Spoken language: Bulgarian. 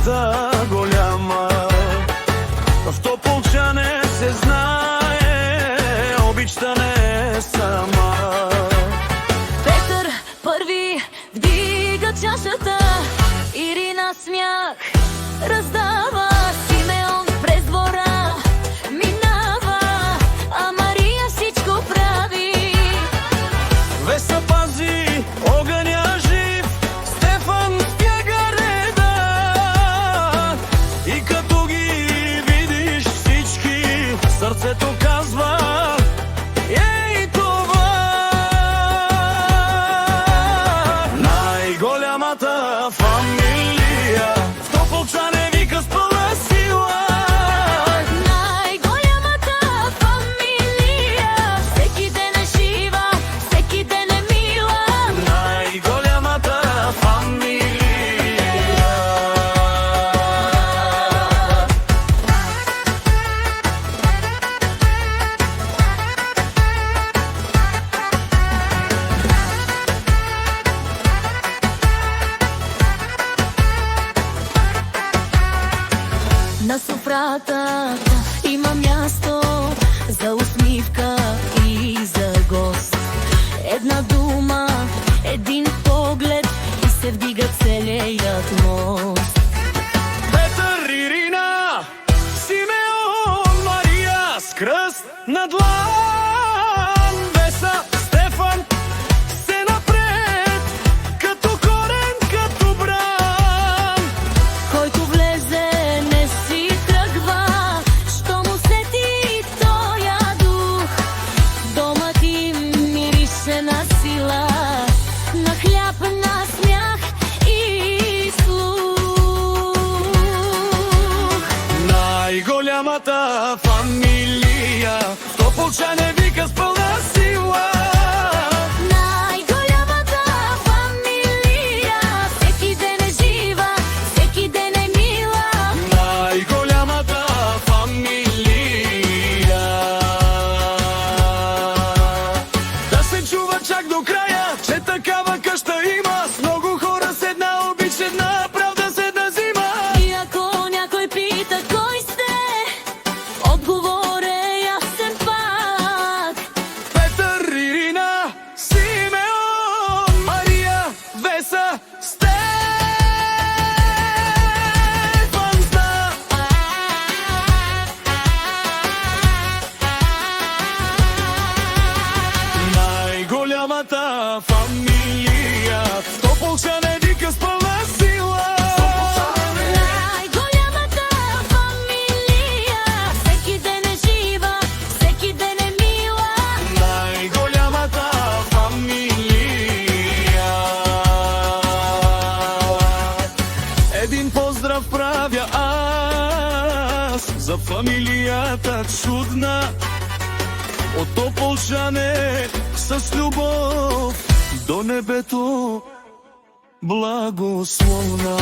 силата голяма. В Тополчане се знае, обичта не е сама. Петър първи вдига чашата, Ирина смях раздава, Симеон през двора минава, а Мария всичко прави. Веса пази огъня жив, Стефан вбяга реда. И като ги видиш всички, сърцето казва: ей, това най-голямата фамилия в Тополчане вика с пълна сила. Най-голямата фамилия, всеки ден е жива, всеки ден е мила. Най-голямата фамилия. На софрата има място за усмивка и за гост. Една дума, един поглед и се вдига целият мост. Петър, Ирина, Симеон, Мария с кръст на длан. Веса, Стефан, все напред, като корен, като бран. Който влезе не си тръгва, що му сети тоя дух. Домът им мирише на сила, на хляб, на смях и слух. Най-голямата фамилия в Тополчане вика с пълна сила. Най-голямата фамилия, всеки ден е жива, всеки ден е мила. Най-голямата фамилия. Да се чува чак до края, че такава къща има, с много хора с една обич, една правда, с една зима. И ако някой пита кой сте, отговор е ясен пак. Петър, Ирина, Симеон, Мария, Веса, Стефан зна. Най-голямата фамилия в Тополчане вика с пълна сила. Най-голямата фамилия, всеки ден е жива, всеки ден е мила. Най-голямата фамилия. Един поздрав правя аз за фамилията чудна от Тополчане, с любов до небето благословна.